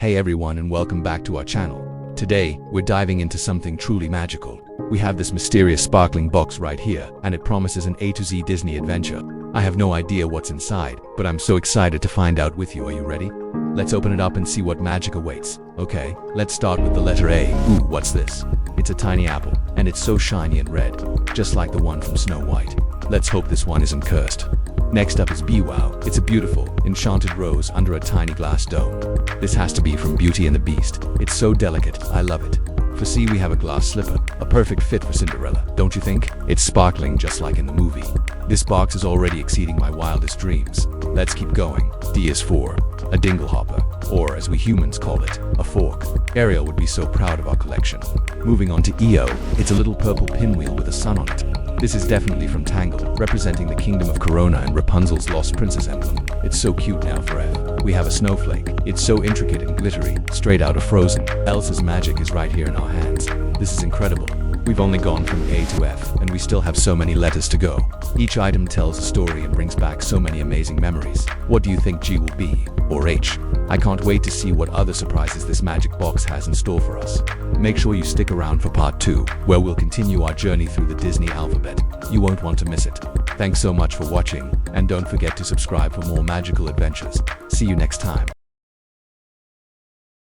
Hey everyone, and welcome back to our channel. Today, we're diving into something truly magical. We have this mysterious sparkling box right here, and it promises an A to Z Disney adventure. I have no idea what's inside, but I'm so excited to find out with you. Are you ready? Let's open it up and see what magic awaits. Okay, let's start with the letter A. Ooh, what's this? It's a tiny apple, and it's so shiny and red, just like the one from Snow White. Let's hope this one isn't cursed. Next up is B. Wow. It's a beautiful, enchanted rose under a tiny glass dome. This has to be from Beauty and the Beast. It's so delicate, I love it. For C, we have a glass slipper, a perfect fit for Cinderella, don't you think? It's sparkling just like in the movie. This box is already exceeding my wildest dreams. Let's keep going. D is for a dinglehopper, or as we humans call it, a fork. Ariel would be so proud of our collection. Moving on to EO, it's a little purple pinwheel with a sun on it. This is definitely from Tangled, representing the kingdom of Corona and Rapunzel's lost princess emblem. It's so cute. Now for F, we have a snowflake. It's so intricate and glittery, straight out of Frozen. Elsa's magic is right here in our hands. This is incredible. We've only gone from A to F, and we still have so many letters to go. Each item tells a story and brings back so many amazing memories. What do you think G will be? Or H? I can't wait to see what other surprises this magic box has in store for us. Make sure you stick around for part 2, where we'll continue our journey through the Disney alphabet. You won't want to miss it. Thanks so much for watching, and don't forget to subscribe for more magical adventures. See you next time.